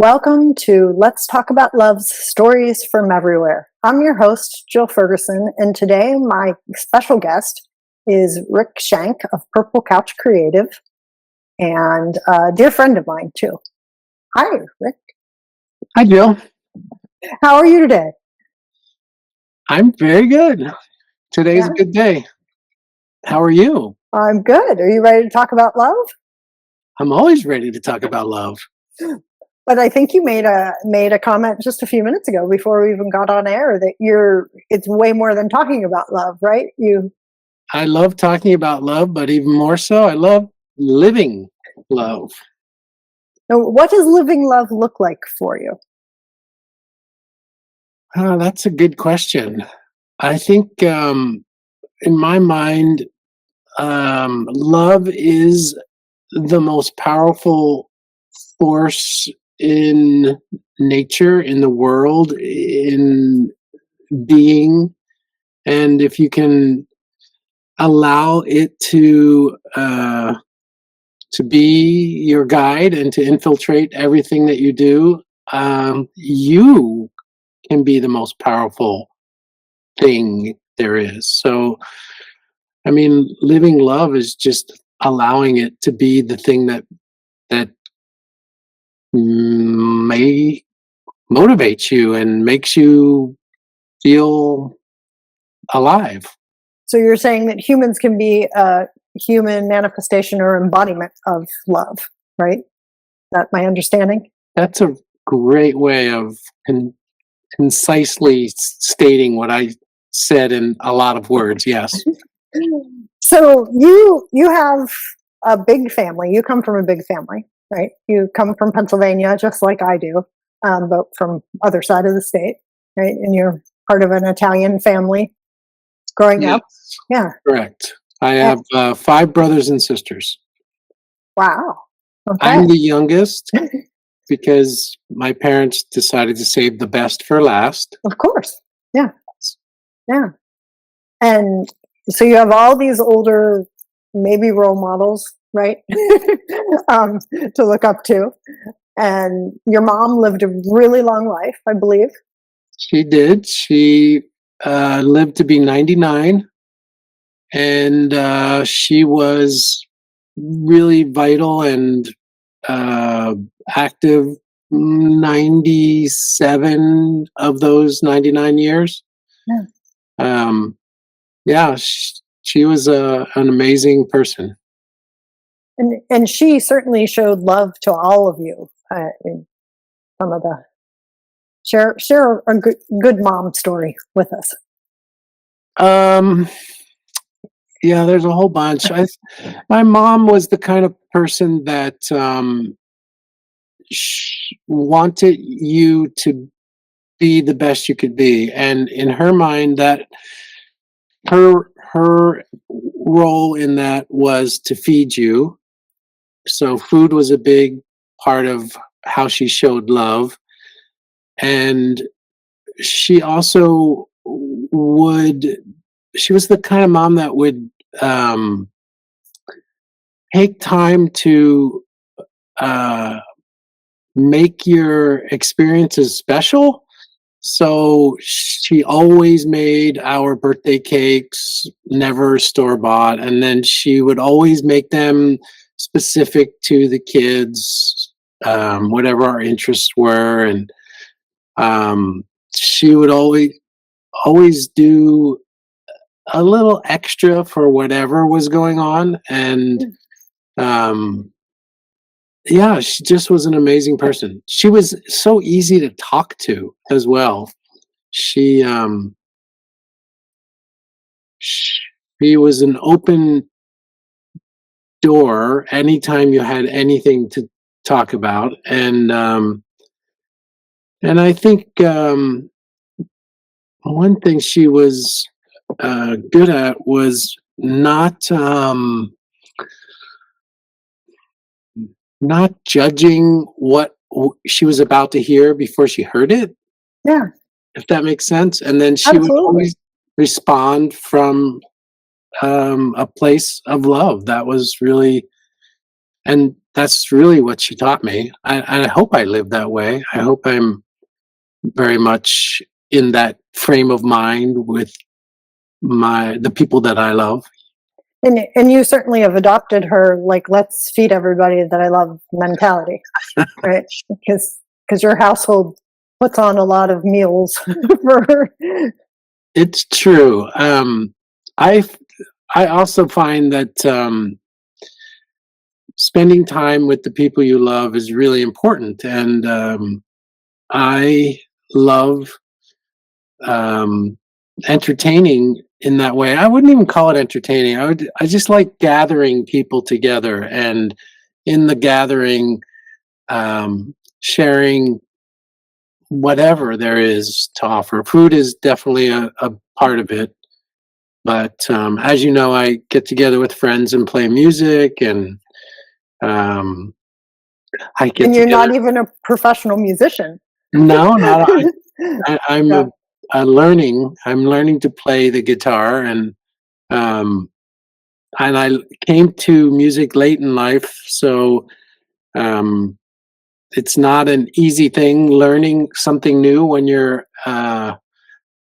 Welcome to Let's Talk About Love's Stories from Everywhere. I'm your host, Jill Ferguson, and today my special guest is Rick Schank of Purple Couch Creative and a dear friend of mine, too. Hi, Rick. Hi, Jill. How are you today? I'm very good. Today's a good day. How are you? I'm good. Are you ready to talk about love? I'm always ready to talk about love. But I think you made a comment just a few minutes ago before we even got on air that it's way more than talking about love, right? I love talking about love, but even more so, I love living love. So what does living love look like for you? That's a good question. I think in my mind, love is the most powerful force in nature, in the world, in being. And if you can allow it to be your guide and to infiltrate everything that you do, you can be the most powerful thing there is. So, I mean, living love is just allowing it to be the thing that may motivate you and makes you feel alive. So you're saying that humans can be a human manifestation or embodiment of love, right? Is that my understanding? That's a great way of concisely stating what I said in a lot of words. Yes. So you have a big family. You come from a big family, right? You come from Pennsylvania, just like I do, but from other side of the state, right? And you're part of an Italian family growing up. Yeah. Correct. I have 5 brothers and sisters. Wow. Okay. I'm the youngest because my parents decided to save the best for last. Of course. Yeah. Yeah. And so you have all these older, maybe role models, right? To look up to. And your mom lived a really long life, I believe. She did. She lived to be 99. And she was really vital and active 97 of those 99 years. Yeah. She was an amazing person. And she certainly showed love to all of you. In some of the share a good mom story with us. Yeah, there's a whole bunch. My mom was the kind of person that wanted you to be the best you could be, and in her mind, that her role in that was to feed you. So food was a big part of how she showed love, and she also she was the kind of mom that would take time to make your experiences special. So she always made our birthday cakes, never store bought, and then she would always make them specific to the kids, whatever our interests were, and she would always do a little extra for whatever was going on. And she just was an amazing person. She was so easy to talk to as well. She was an open door anytime you had anything to talk about. And I think one thing she was good at was not judging what she was about to hear before she heard it. Yeah. If that makes sense. And then she would always respond from a place of love. That was really, and that's really what she taught me. I hope I live that way. I hope I'm very much in that frame of mind with the people that I love. And you certainly have adopted her, like, let's feed everybody that I love mentality, right? Because your household puts on a lot of meals for her. It's true. I I also find that spending time with the people you love is really important, and I love um, entertaining in that way. I wouldn't even call it entertaining. I just like gathering people together, and in the gathering, sharing whatever there is to offer. Food is definitely a part of it. But as you know, I get together with friends and play music, and um, I get And you're together. not even a professional musician. No, not I'm Yeah. a learning. I'm learning to play the guitar, um, and I came to music late in life, so um, it's not an easy thing learning something new when you're a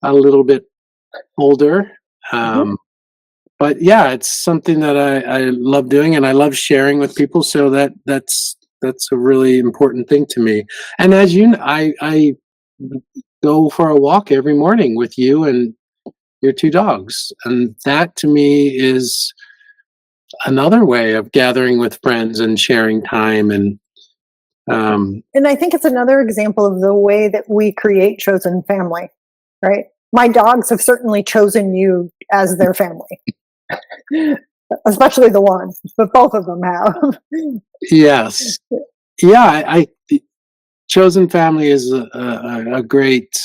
little bit older. Mhm. Um, but yeah, it's something that I love doing, and I love sharing with people. So that's a really important thing to me. And as you, I go for a walk every morning with you and your two dogs, and that to me is another way of gathering with friends and sharing time. And um, And I think it's another example of the way that we create chosen family, right? My dogs have certainly chosen you as their family, especially the one, but both of them have. yes, yeah, chosen family is a great.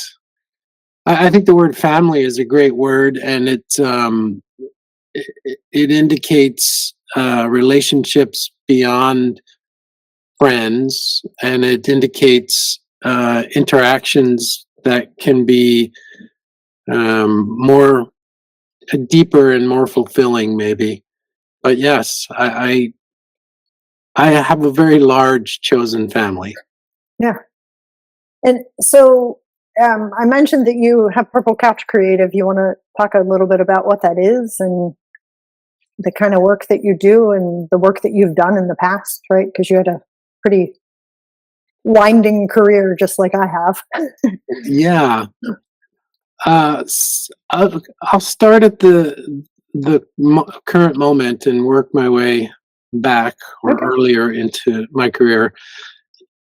I think the word family is a great word, and it indicates relationships beyond friends, and it indicates interactions that can be more deeper and more fulfilling, maybe. But yes, I have a very large chosen family. Yeah. And so I mentioned that you have Purple Couch Creative. You want to talk a little bit about what that is and the kind of work that you do and the work that you've done in the past, right? Because you had a pretty winding career, just like I have. Yeah. I'll start at the current moment and work my way back or Okay. earlier into my career.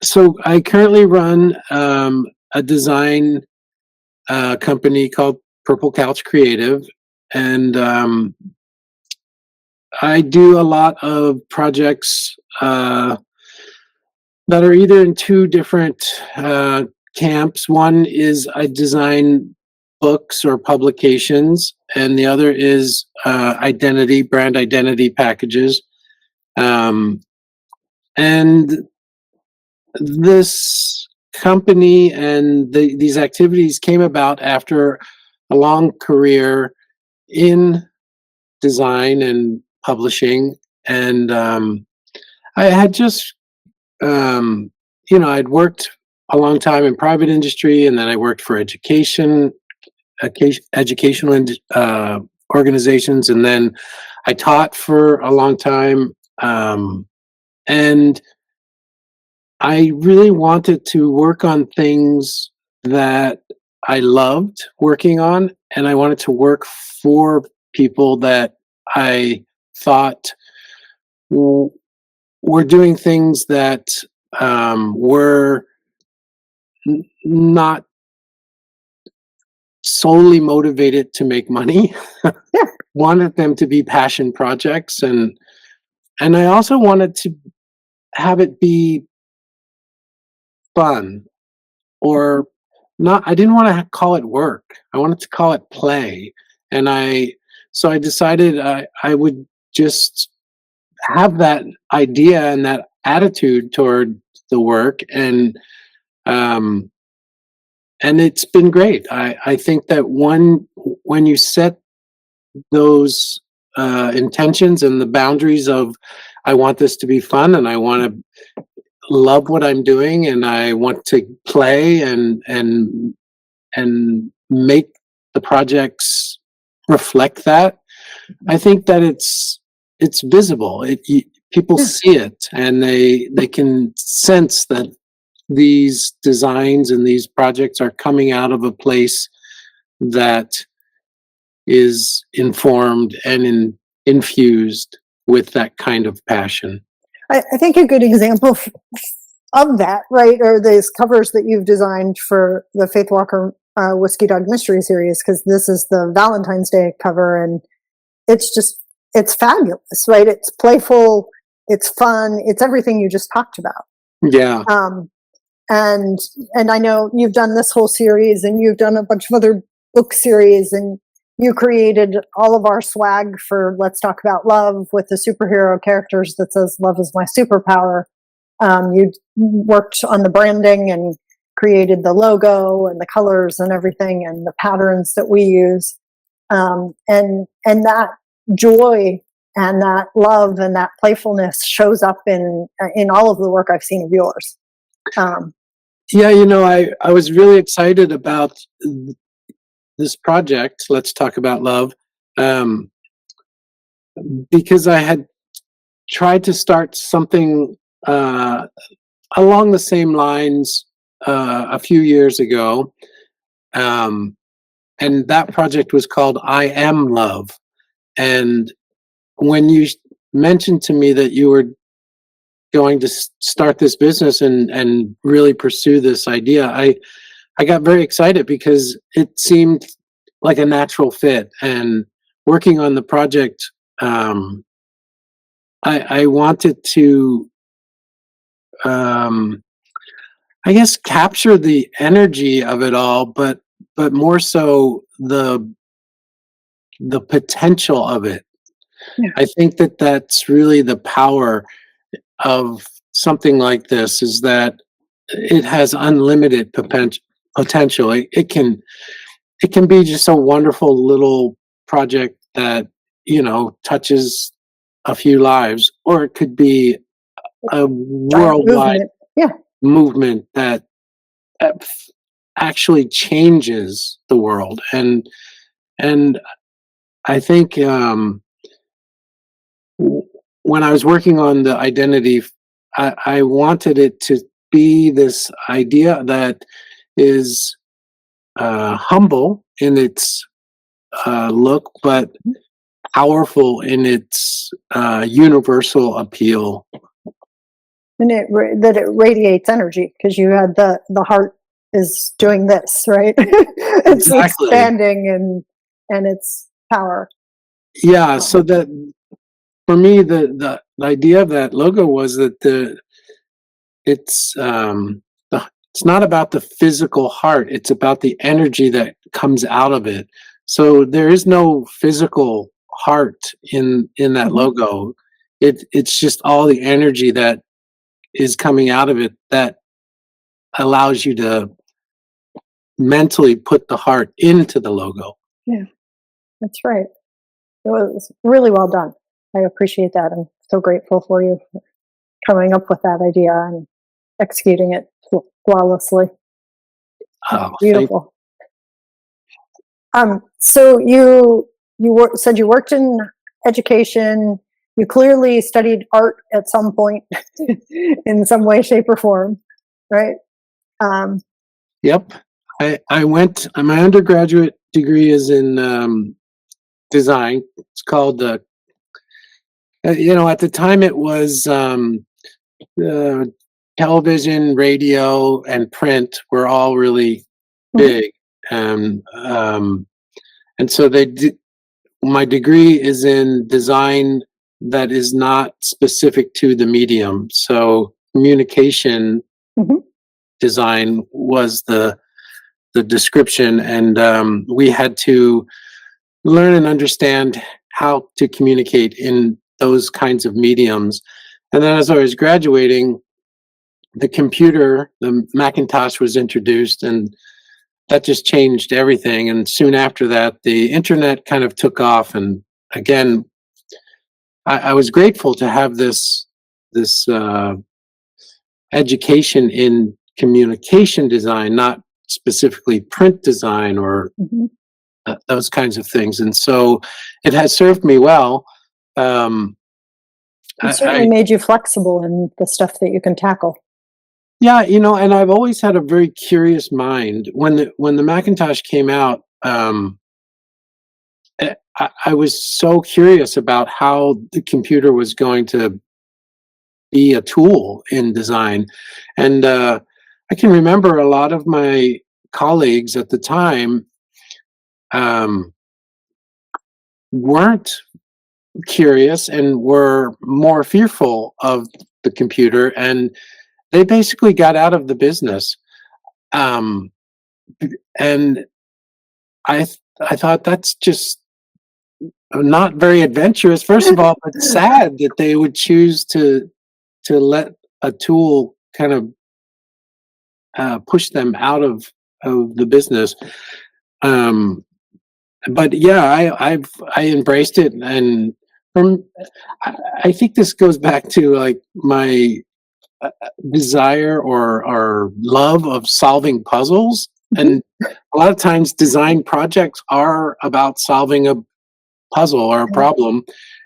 So I currently run a design company called Purple Couch Creative, and I do a lot of projects that are either in two different camps. One is I design books or publications, and the other is brand identity packages. Um, and this company and these activities came about after a long career in design and publishing, and I had just um, I'd worked a long time in private industry, and then I worked for educational organizations, and then I taught for a long time, and I really wanted to work on things that I loved working on, and I wanted to work for people that I thought w- were doing things that were not solely motivated to make money. Yeah. Wanted them to be passion projects, and I also wanted to have it be fun, or not. I didn't want to call it work. I wanted to call it play. And I decided I would just have that idea and that attitude toward the work, um and it's been great. I think that when you set those intentions and the boundaries of I want this to be fun, and I want to love what I'm doing, and I want to play and make the projects reflect that. I think that it's visible. People Yeah. see it, and they can sense that these designs and these projects are coming out of a place that is informed and infused with that kind of passion. I think a good example of that, right, are these covers that you've designed for the Faith Walker Whiskey Dog Mystery Series, because this is the Valentine's Day cover, and it's just, it's fabulous, right? It's playful, it's fun, it's everything you just talked about. Yeah. Um, and I know you've done this whole series, and you've done a bunch of other book series, and you created all of our swag for Let's Talk About Love with the superhero characters that says "Love is my superpower." You worked on the branding and created the logo and the colors and everything and the patterns that we use, and that joy and that love and that playfulness shows up in all of the work I've seen of yours. Yeah, I was really excited about this project, Let's Talk About Love, um, because I had tried to start something along the same lines a few years ago. Um, and that project was called I Am Love. And when you mentioned to me that you were going to start this business and really pursue this idea, I got very excited because it seemed like a natural fit. And working on the project, I wanted to, um, I guess, capture the energy of it all, but more so the potential of it. Yeah. I think that that's really the power of something like this, is that it has unlimited potential. It can be just a wonderful little project that touches a few lives, or it could be a Giant worldwide movement. Yeah. movement that actually changes the world. And I think when I was working on the identity, I wanted it to be this idea that is humble in its look, but powerful in its universal appeal. And that it radiates energy, because you had the heart is doing this, right? It's Exactly. expanding and its power. Yeah. Um, So that for me, the idea of that logo was that it's it's not about the physical heart; it's about the energy that comes out of it. So there is no physical heart in that mhm. logo. It's just all the energy that is coming out of it that allows you to mentally put the heart into the logo. Yeah, that's right. It was really well done. I appreciate that. I'm so grateful for you for coming up with that idea and executing it flawlessly. It's Oh, thank. beautiful. So said you worked in education. You clearly studied art at some point, in some way, shape, or form, right? Um, Yep. I went. My undergraduate degree is in design. It's called. At the time it was uh, television, radio, and print were all really mhm, big, and so they did. My degree is in design that is not specific to the medium. So communication mhm. design was the description, and we had to learn and understand how to communicate in those kinds of mediums. And then as I was graduating, the computer, the Macintosh, was introduced, and that just changed everything. And soon after that, the internet kind of took off. And again, I was grateful to have this education in communication design, not specifically print design or Mhm. those kinds of things. And so it has served me well. Um, It certainly I made you flexible in the stuff that you can tackle. Yeah, and I've always had a very curious mind. When the Macintosh came out, I was so curious about how the computer was going to be a tool in design, and I can remember a lot of my colleagues at the time um, weren't curious and were more fearful of the computer, and they basically got out of the business. Um, and I thought that's just not very adventurous, first of all, but sad that they would choose to let a tool kind of push them out of the business. Um, but yeah, I embraced it, and from I think this goes back to like my desire or love of solving puzzles, Mhm. and a lot of times design projects are about solving a puzzle or a Yeah. problem,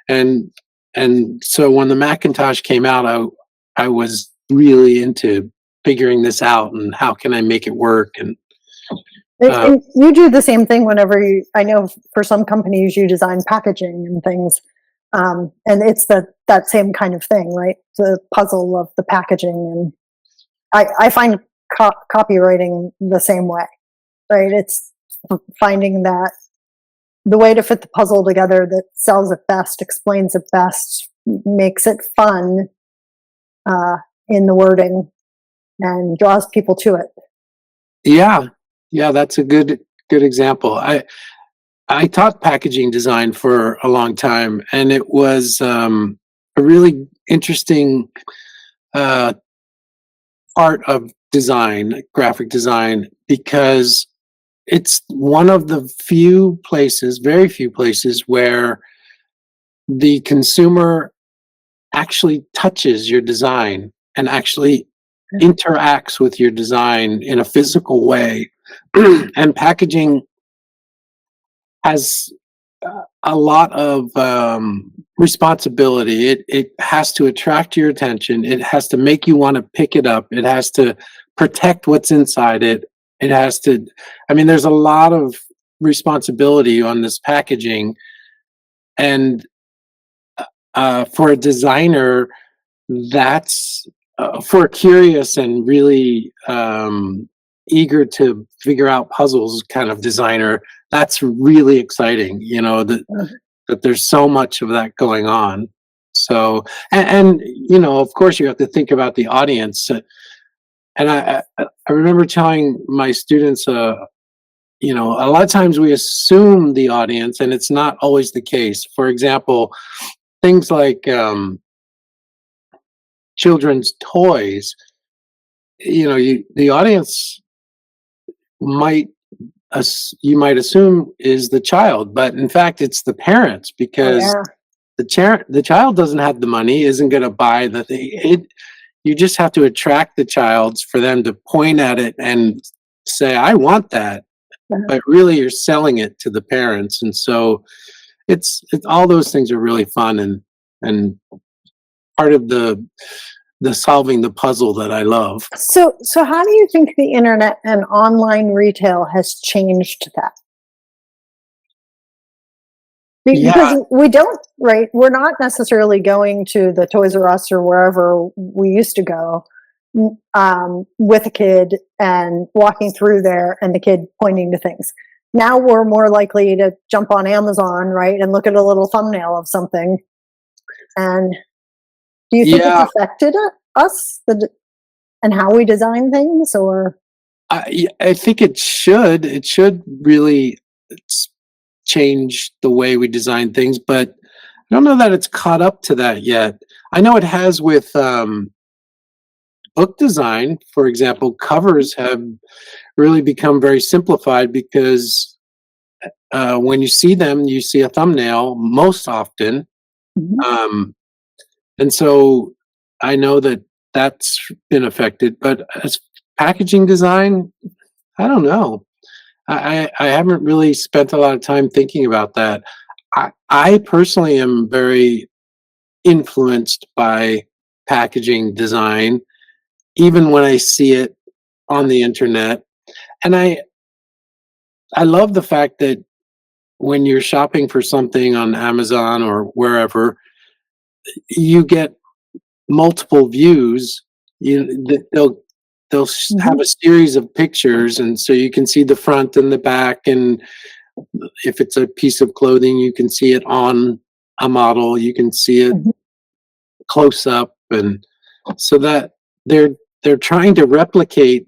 and so when the Macintosh came out, I was really into figuring this out and how can I make it work, and uh, And you do the same thing whenever I know for some companies you design packaging and things. And it's that same kind of thing, right? The puzzle of the packaging. And I find copywriting the same way, right? It's finding that the way to fit the puzzle together that sells it best, explains it best, makes it fun uh, in the wording, and draws people to it. yeah, yeah, that's a good example. I taught packaging design for a long time, and it was a really interesting uh, part of design, graphic design, because it's one of the few places, very few places, where the consumer actually touches your design and actually interacts with your design in a physical way. And packaging has a lot of responsibility. It has to attract your attention. It has to make you want to pick it up. It has to protect what's inside it. It has to. I mean, there's a lot of responsibility on this packaging, and for a designer, that's for a curious and really eager to figure out puzzles kind of designer. That's really exciting. That there's so much of that going on. So, and of course, you have to think about the audience. And I remember telling my students, a lot of times we assume the audience, and it's not always the case. For example, things like children's toys. The audience might you might assume is the child, but in fact, it's the parents Oh because yeah. the child doesn't have the money, isn't going to buy the thing. You just have to attract the childs for them to point at it and say, "I want that," but really, you're selling it to the parents, and so it's all those things are really fun and part of the solving the puzzle that I love. So how do you think the internet and online retail has changed that? Because Yeah, we don't, right? We're not necessarily going to the Toys R Us or wherever we used to go with a kid and walking through there and the kid pointing to things. Now we're more likely to jump on Amazon, right, and look at a little thumbnail of something. And do you think it's yeah. affected us and how we design things, or? I think it should. It should really s- change the way we design things, but I don't know that it's caught up to that yet. I know it has with book design, for example. Covers have really become very simplified because when you see them, you see a thumbnail most often, Mhm. Um, and so I know that that's been affected, but as packaging design, I don't know. I haven't really spent a lot of time thinking about that. I personally am very influenced by packaging design, even when I see it on the internet. And I love the fact that when you're shopping for something on Amazon or wherever, you get multiple views. They'll have Mhm. a series of pictures, and so you can see the front and the back, and if it's a piece of clothing, you can see it on a model, you can see it Mhm. close up, and so that they're they're trying to replicate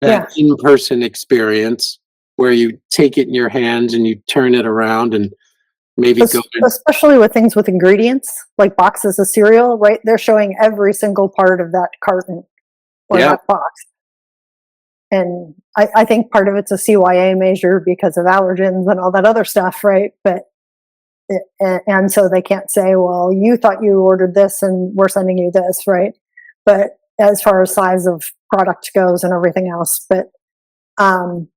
that Yeah. in-person experience where you take it in your hands and you turn it around and maybe go in. Especially with things with ingredients, like boxes of cereal, right? They're showing every single part of that carton or Yeah, that box. And I think part of it's a CYA measure because of allergens and all that other stuff, right? But and so they can't say, well, you thought you ordered this and we're sending you this, right? But as far as size of product goes and everything else, but um,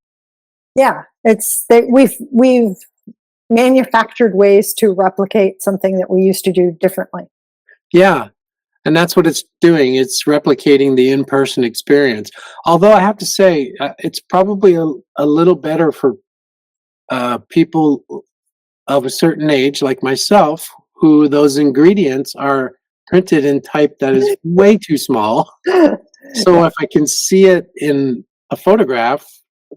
yeah, we've manufactured ways to replicate something that we used to do differently. yeah, and that's what it's doing. It's replicating the in-person experience. Although I have to say, it's probably a little better for people of a certain age, like myself, who those ingredients are printed in type that is way too small. So Yeah, if I can see it in a photograph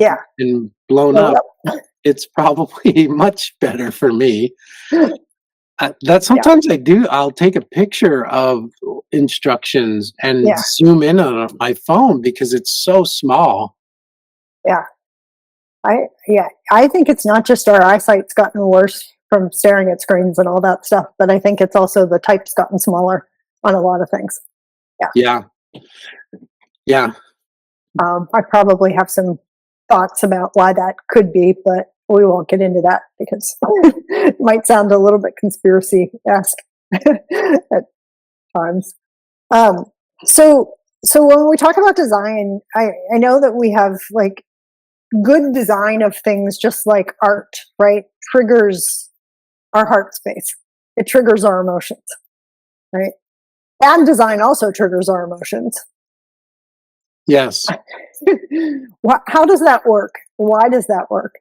yeah, and blown blow it up, up. it's probably much better for me. That Yeah, sometimes I do. I'll take a picture of instructions and yeah, zoom in on my phone because it's so small. yeah. I think it's not just our eyesight's gotten worse from staring at screens and all that stuff, but I think it's also the type's gotten smaller on a lot of things. Yeah. Yeah, yeah, I probably have some thoughts about why that could be, but we won't get into that because it might sound a little bit conspiracy esque at times. Um, so, so when we talk about design, I know that we have like good design of things, just like art, right? Triggers our heart space. It triggers our emotions, right? And design also triggers our emotions. yes. How does that work? Why does that work?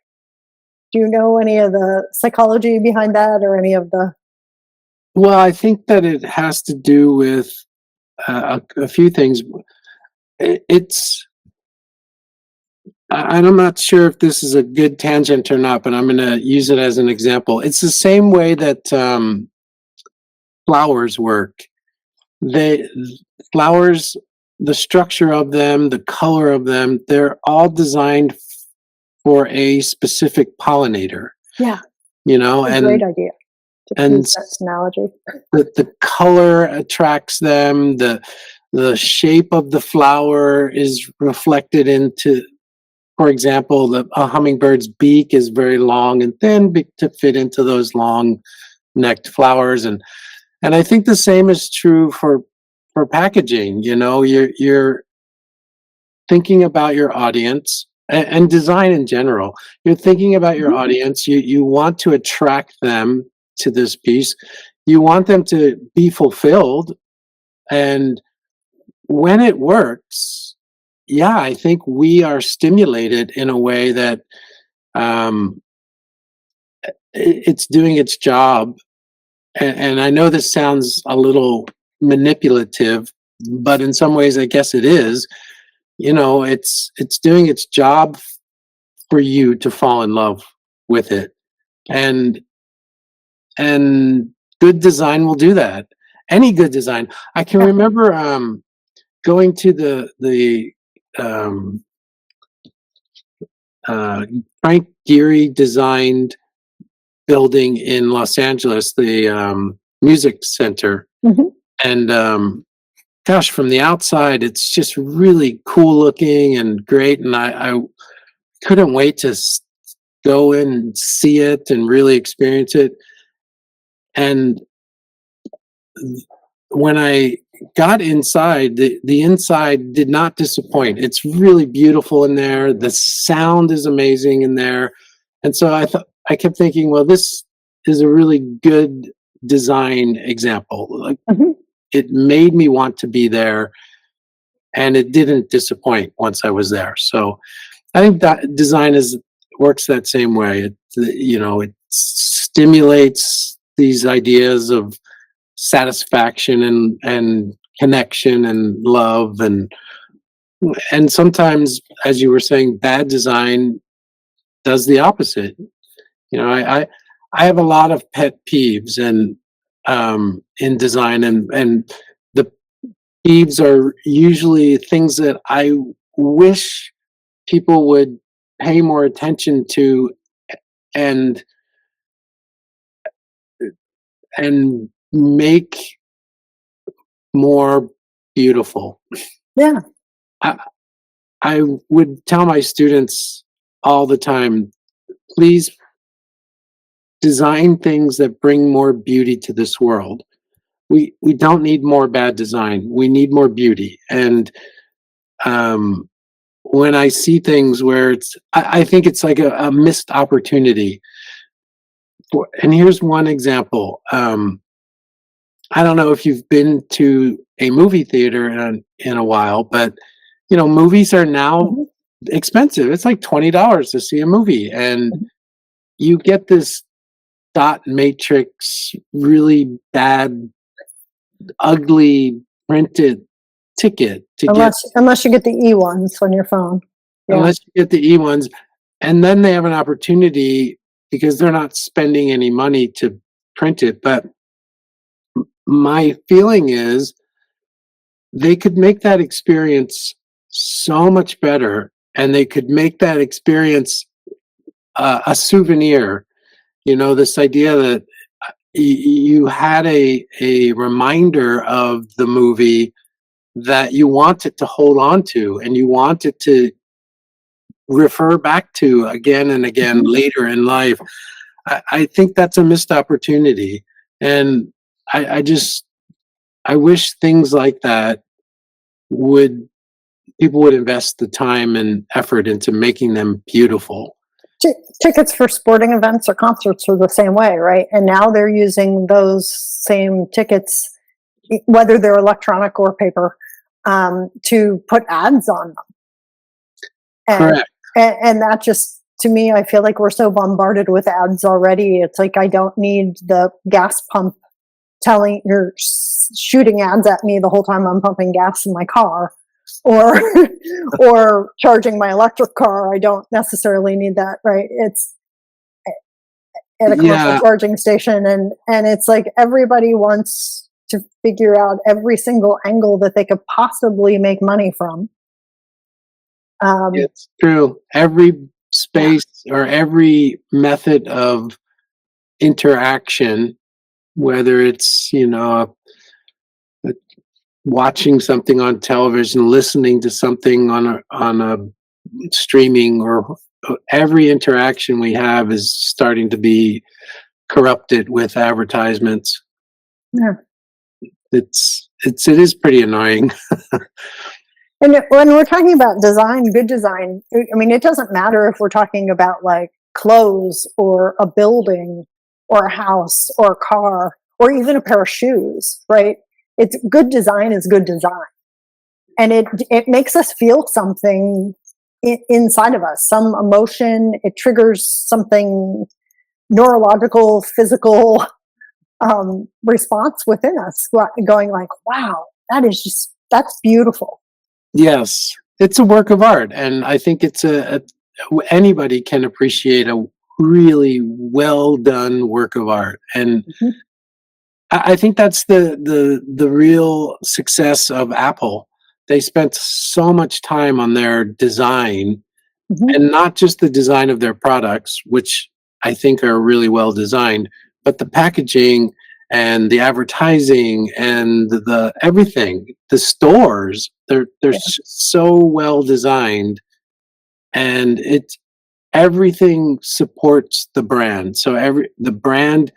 Do you know any of the psychology behind that or any of the? Well, I think that it has to do with a few things. It's I'm not sure if this is a good tangent or not, but I'm going to use it as an example. It's the same way that flowers work. They flowers, the structure of them, the color of them, they're all designed for a specific pollinator. Yeah, You know, a great idea to and use that analogy. the color attracts them. The shape of the flower is reflected into. For example, a hummingbird's beak is very long and thin to fit into those long necked flowers, and I think the same is true for packaging. You know, you're thinking about your audience and design in general. You're thinking about your Mhm. audience. You want to attract them to this piece. You want them to be fulfilled, and when it works, yeah, I think we are stimulated in a way that um, it's doing its job. And I know this sounds a little manipulative, but in some ways, I guess it is. You know, it's doing its job for you to fall in love with it, and and good design will do that. Any good design. I can Yeah. remember going to the um, uh, Frank Gehry designed building in Los Angeles, the music center. Mhm. And gosh, from the outside, it's just really cool looking and great. And I couldn't wait to go in and see it and really experience it. And when I got inside, the inside did not disappoint. It's really beautiful in there. The sound is amazing in there. And so I kept thinking, well, this is a really good design example. Like, Mhm. it made me want to be there, and it didn't disappoint once I was there. So I think that design is works that same way. It stimulates these ideas of satisfaction and connection and love, and sometimes, as you were saying, bad design does the opposite. I have a lot of pet peeves and in design, and the peeves are usually things that I wish people would pay more attention to, and and make more beautiful. Yeah. I, I would tell my students all the time, please design things that bring more beauty to this world. We don't need more bad design. We need more beauty. And um, when I see things where I think it's like a missed opportunity. And here's one example. I don't know if you've been to a movie theater in a while, but movies are now Mhm. expensive. It's like $20 to see a movie, and Mhm. you get this dot matrix, really bad, ugly printed ticket to get, Unless you get the E ones on your phone. Yeah. unless you get the E ones, and then they have an opportunity because they're not spending any money to print it. But my feeling is they could make that experience so much better, and they could make that experience a souvenir. This idea that you had a reminder of the movie that you wanted to hold on to, and you wanted to refer back to again and again Mhm. later in life. I think that's a missed opportunity, and I just I wish things like that would people would invest the time and effort into making them beautiful. Tickets for sporting events or concerts are the same way, right? And now they're using those same tickets, whether they're electronic or paper, to put ads on them. And, Correct. and that just, to me, I feel like we're so bombarded with ads already. It's like I don't need the gas pump telling you're shooting ads at me the whole time I'm pumping gas in my car, or or charging my electric car. I don't necessarily need that, right? It's at a commercial Yeah. charging station, and it's like everybody wants to figure out every single angle that they could possibly make money from. um It's true. Every yeah. space or every method of interaction, whether it's, uh, watching something on television, listening to something on a streaming, or every interaction we have is starting to be corrupted with advertisements. Yeah. It is pretty annoying. And when we're talking about design, good design, I mean, it doesn't matter if we're talking about like clothes or a building or a house or a car or even a pair of shoes, right? It's good design is good design. And it makes us feel something inside of us, some emotion. It triggers something neurological, physical response within us, going like, wow, that's beautiful. Yes, it's a work of art, and I think anybody can appreciate a really well done work of art, and Mhm. I think that's the real success of Apple. They spent so much time on their design, Mhm. and not just the design of their products, which I think are really well designed, but the packaging and the advertising and the everything. The stores, they're Yeah. so well designed, and it's everything supports the brand. So the brand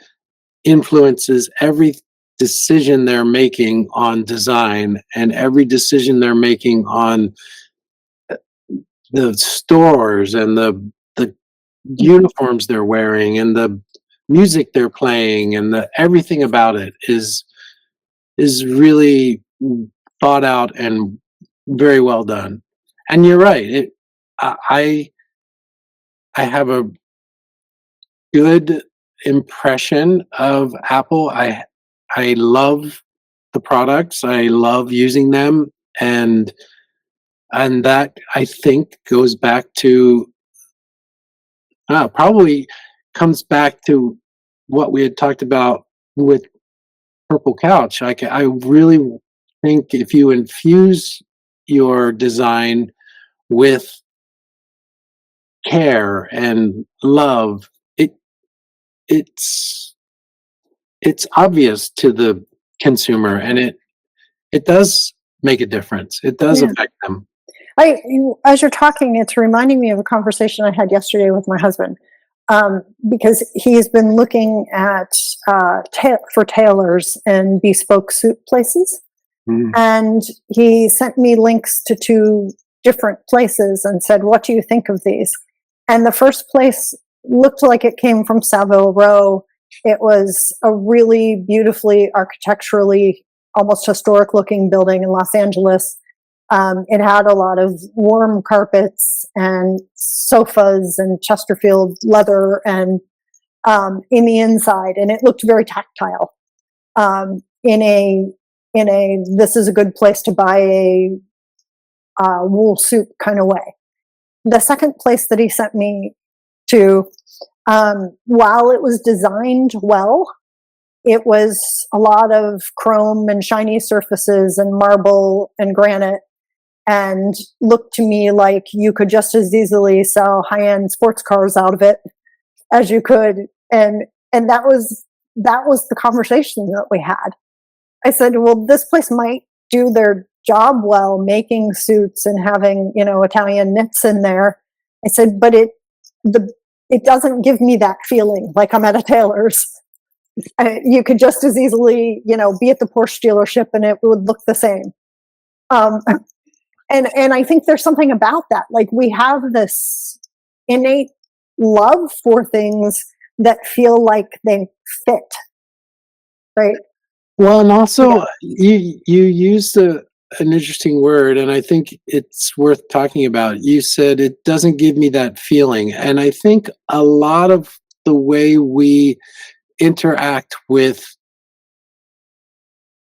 influences everything decision they're making on design and every decision they're making on the stores and the uniforms they're wearing and the music they're playing and the everything about it is really thought out and very well done. And you're right. I I have a good impression of Apple. I love the products. I love using them, and that I think goes back to probably comes back to what we had talked about with Purple Couch. I really think if you infuse your design with care and love, it's it's obvious to the consumer, and it does make a difference. It does Yeah. affect them. As you're talking, it's reminding me of a conversation I had yesterday with my husband, because he's been looking at for tailors and bespoke suit places, Mm. and he sent me links to two different places and said, "What do you think of these?" And the first place looked like it came from Savile Row. It was a really beautifully architecturally, almost historic looking building in Los Angeles. It had a lot of warm carpets and sofas and Chesterfield leather and in the inside, and it looked very tactile. In a this is a good place to buy a wool suit kind of way. The second place that he sent me to, while it was designed well, it was a lot of chrome and shiny surfaces and marble and granite, and looked to me like you could just as easily sell high-end sports cars out of it as you could. And that was the conversation that we had. I said, well, this place might do their job well making suits and having, Italian knits in there. I said, but it doesn't give me that feeling like I'm at a tailor's. You could just as easily, be at the Porsche dealership and it would look the same. Um, and I think there's something about that. Like, we have this innate love for things that feel like they fit, right? Well, and Yeah. also you used an interesting word, and I think it's worth talking about. You said it doesn't give me that feeling, and I think a lot of the way we interact with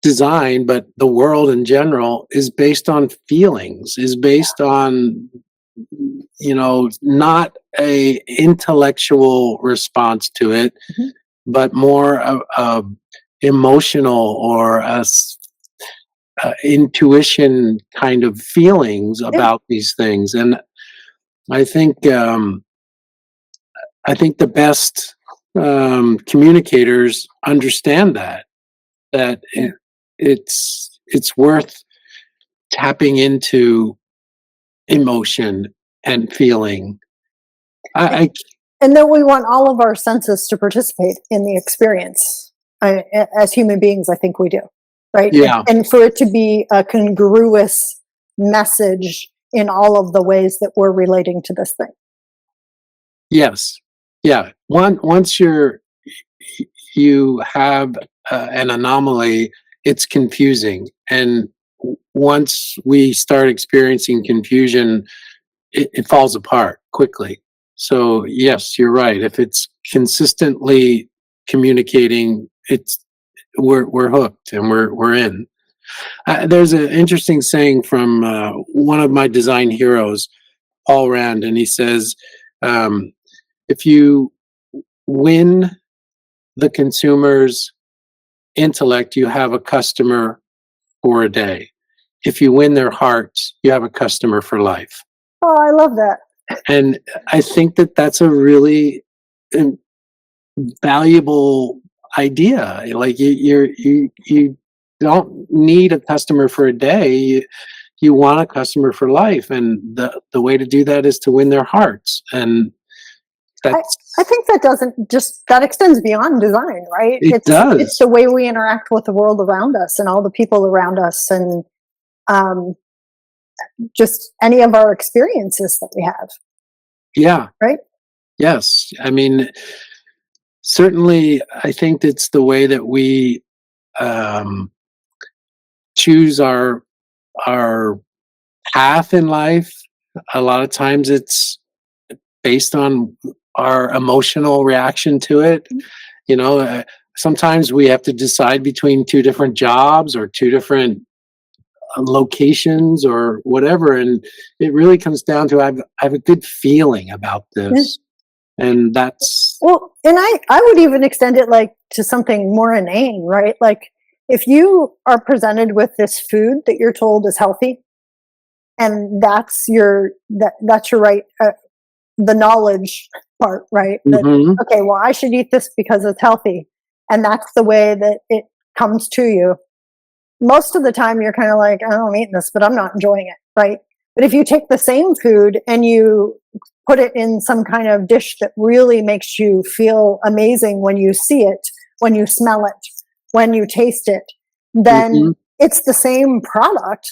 design, but the world in general, is based on feelings, is based on not a intellectual response to it, Mhm. but more a emotional or intuition kind of feelings Yeah. about these things. And I think the best communicators understand that Yeah. it's worth tapping into emotion and feeling. I And then we want all of our senses to participate in the experience. As human beings, I think we do, right? Yeah. And for it to be a congruous message in all of the ways that we're relating to this thing. Yes. Yeah. Once you have an anomaly, it's confusing, and once we start experiencing confusion, it falls apart quickly. So yes, you're right. If it's consistently communicating, we're hooked and we're in. There's an interesting saying from one of my design heroes, Paul Rand, and he says, um, if you win the consumer's intellect, you have a customer for a day. If you win their hearts, you have a customer for life. Oh, I love that. And I think that that's a really valuable idea. Like, you don't need a customer for a day. You want a customer for life, and the way to do that is to win their hearts. And I, that's I think that extends beyond design, right? It It's does. the way we interact with the world around us and all the people around us, and um, just any of our experiences that we have, Yeah. right? Yes. I mean, certainly, I think it's the way that we um, choose our path in life. A lot of times, it's based on our emotional reaction to it. You know, sometimes we have to decide between two different jobs or two different locations or whatever, and it really comes down to I have a good feeling about Yeah. this, and that's Well, and I would even extend it like to something more inane, right? Like if you are presented with this food that you're told is healthy, and that's your right, the knowledge part, right? That hmm okay, well, I should eat this because it's healthy, and that's the way that it comes to you. Most of the time, you're kind of like, oh, I'm eating this, but I'm not enjoying it, right? But if you take the same food and you put it in some kind of dish that really makes you feel amazing when you see it, when you smell it, when you taste it, then hmm it's the same product,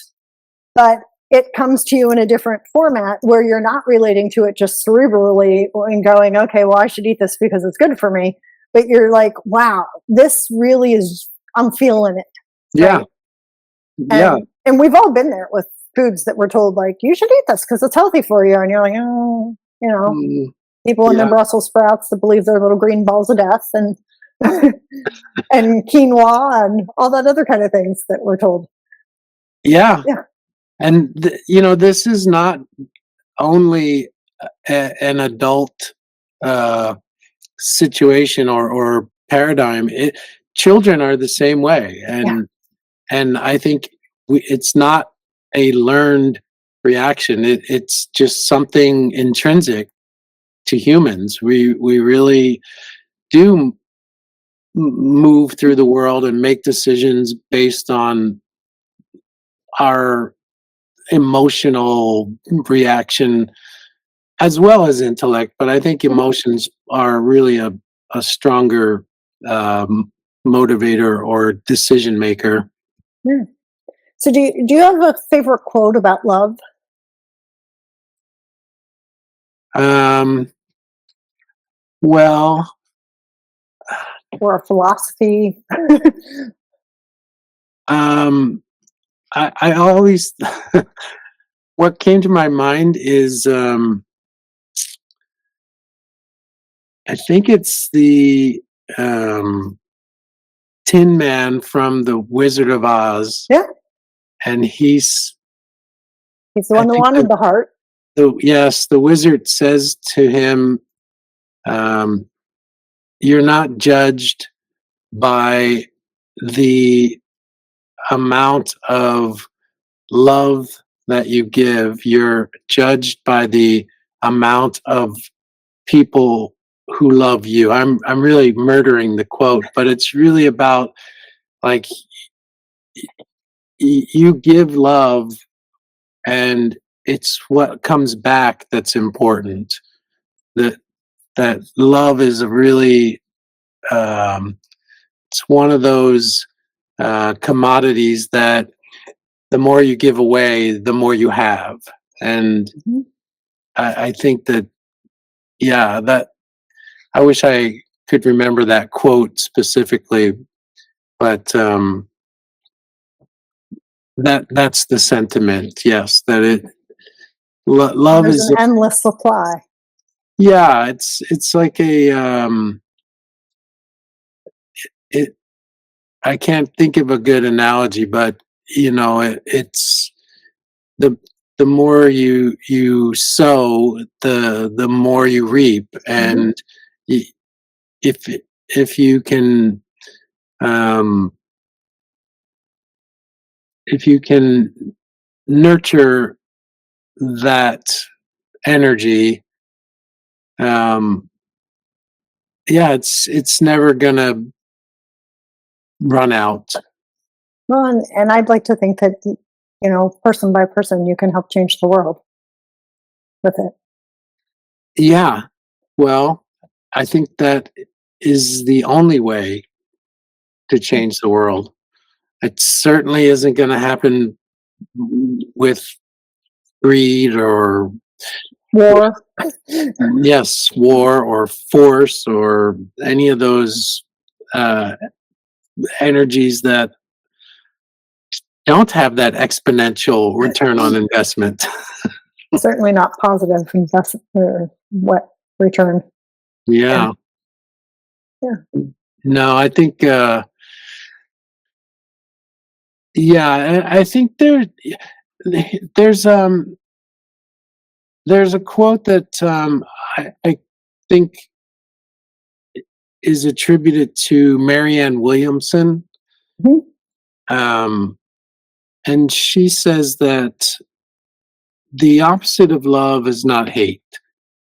but it comes to you in a different format where you're not relating to it just cerebrally and going, okay, well, I should eat this because it's good for me. But you're like, wow, this really is, I'm feeling it, yeah, right? yeah, And we've all been there with foods that we're told like you should eat this because it's healthy for you, and you're like, oh, mm, people in their yeah, Brussels sprouts that believe they're little green balls of death, and and quinoa and all that other kind of things that we're told. yeah. Yeah, And this is not only an adult uh, situation or paradigm. Children are the same way, yeah, and I think it's not a learned reaction. It's just something intrinsic to humans. We really do move through the world and make decisions based on our emotional reaction as well as intellect. But I think mhm, emotions are really a stronger um, motivator or decision maker. yeah. So do you have a favorite quote about love Um, well, or a philosophy? um, I always what came to my mind is I think it's the um, Tin Man from the Wizard of Oz, Yeah, and he's the I one that think wanted the heart. the wizard says to him, um, "You're not judged by the amount of love that you give. You're judged by the amount of people who love you." I'm really murdering the quote, but it's really about like you give love, and it's what comes back that's important. That that love is a really it's one of those commodities that the more you give away, the more you have. And Mhm. I think that yeah, that I wish I could remember that quote specifically, but that's the sentiment. Yes, that love There's an is endless supply. yeah, it's like a it. I can't think of a good analogy, but it's the the more you sow, the more you reap, Mhm. and y- if if you can um, if you can nurture that energy, um, yeah, it's never gonna run out. Well, and I'd like to think that, person by person, you can help change the world with it. Yeah, well. I think that is the only way to change the world. It certainly isn't going to happen with greed or War. yes, war or force or any of those uh, energies that don't have that exponential return on investment. Certainly not positive investment or what return. Yeah. Yeah. Yeah. No, I think yeah, I think there's there's a quote that I think is attributed to Marianne Williamson. Mhm. Um, and she says that the opposite of love is not hate.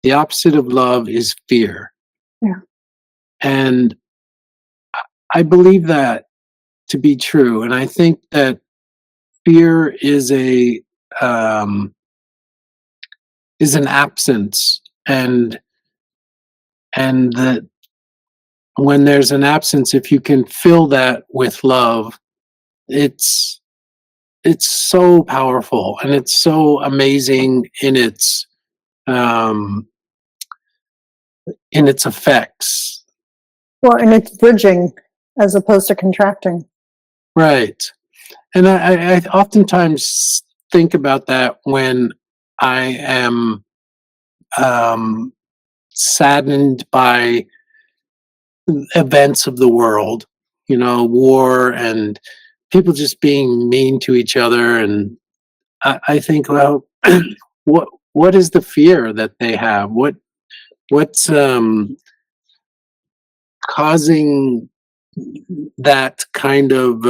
The opposite of love is fear. Yeah. And I believe that to be true. And I think that fear um, is an absence, and that when there's an absence, if you can fill that with love, it's it's so powerful and it's so amazing um, in its effects. Well, and it's bridging as opposed to contracting. Right. And I oftentimes think about that when I am um, saddened by events of the world, war and people just being mean to each other. And I think, well, what is the fear that they have? What's causing that kind of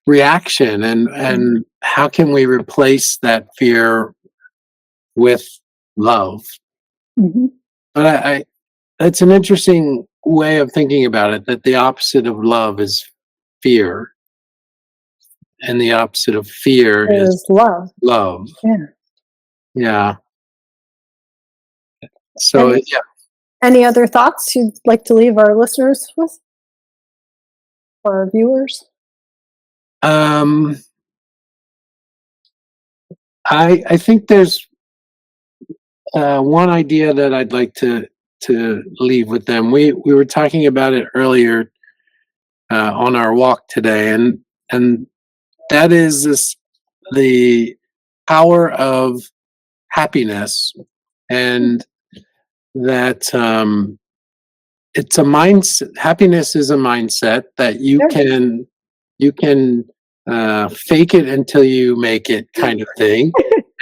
reaction, and how can we replace that fear with love? Hmm. But I it's an interesting way of thinking about it, that the opposite of love is fear, and the opposite of fear is Is love. love. Yeah. Yeah. So Any yeah. any other thoughts you'd like to leave our listeners with or our viewers? Um, I think there's one idea that I'd like to leave with them. We were talking about it earlier on our walk today, and that is the power of happiness, and that it's a mindset. Happiness is a mindset that Yeah. you can fake it until you make it, kind of thing.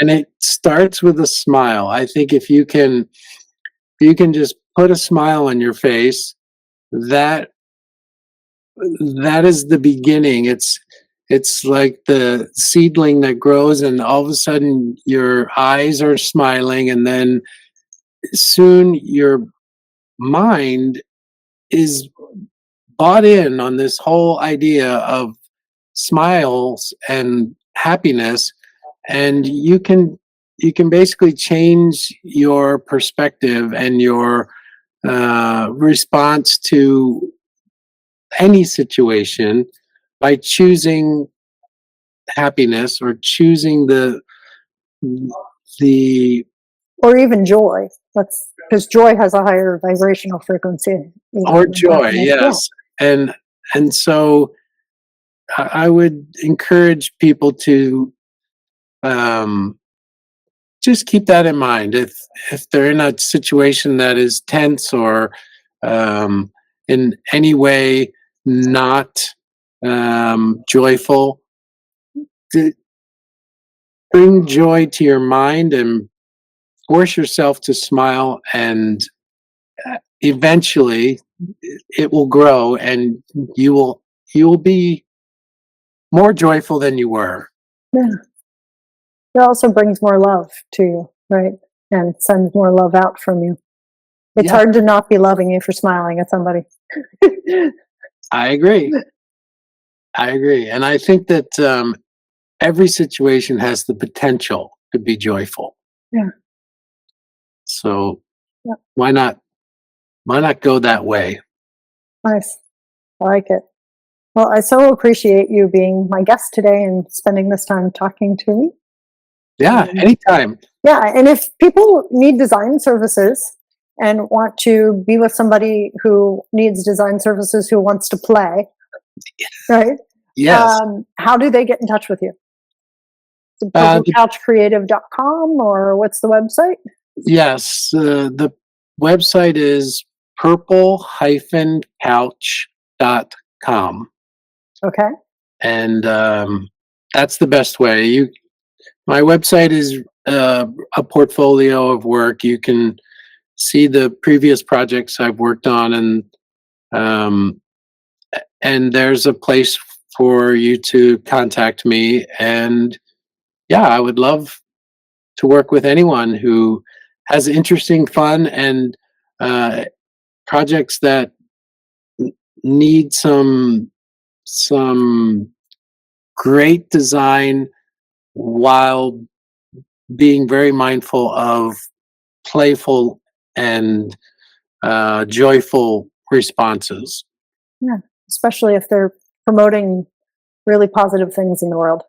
And it starts with a smile. I think if you can just put a smile on your face, that that is the beginning. It's like the seedling that grows, and all of a sudden your eyes are smiling, and then soon your mind is bought in on this whole idea of smiles and happiness, and you can basically change your perspective and your response to any situation by choosing happiness, or choosing the Or even joy. Let's because joy has a higher vibrational frequency even or than joy, happiness. Yeah. yes. And so I would encourage people to um, just keep that in mind. If they're in a situation that is tense, or in any way not joyful, to bring joy to your mind and force yourself to smile, and eventually it will grow, and you will be more joyful than you were. Yeah. It also brings more love to you, right? And sends more love out from you. It's Yeah, hard to not be loving if you're smiling at somebody. I agree. I agree. And I think that every situation has the potential to be joyful. Yeah. So Yeah. Why not? Why not go that way? Nice. I like it. Well, I so appreciate you being my guest today and spending this time talking to me. Yeah, anytime. Yeah, and if people need design services and want to be with somebody who needs design services who wants to play, right? Yes. How do they get in touch with you? Uh, purplecouchcreative.com, or what's the website? yes. The website is purple-couch.com. Okay. And that's the best way. My website is a portfolio of work. You can see the previous projects I've worked on, um, and there's a place for you to contact me. And yeah, I would love to work with anyone who has interesting, fun, and uh, projects that need some great design while being very mindful of playful and joyful responses. Yeah, especially if they're promoting really positive things in the world.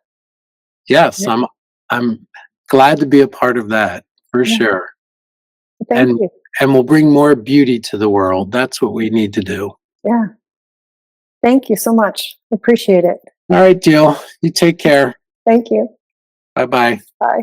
Yes, Yeah. I'm glad to be a part of that for Yeah. sure. Thank And you. and we'll bring more beauty to the world. That's what we need to do. Yeah. Thank you so much. Appreciate it. All right, Jill. You take care. Thank you. Bye bye. Bye.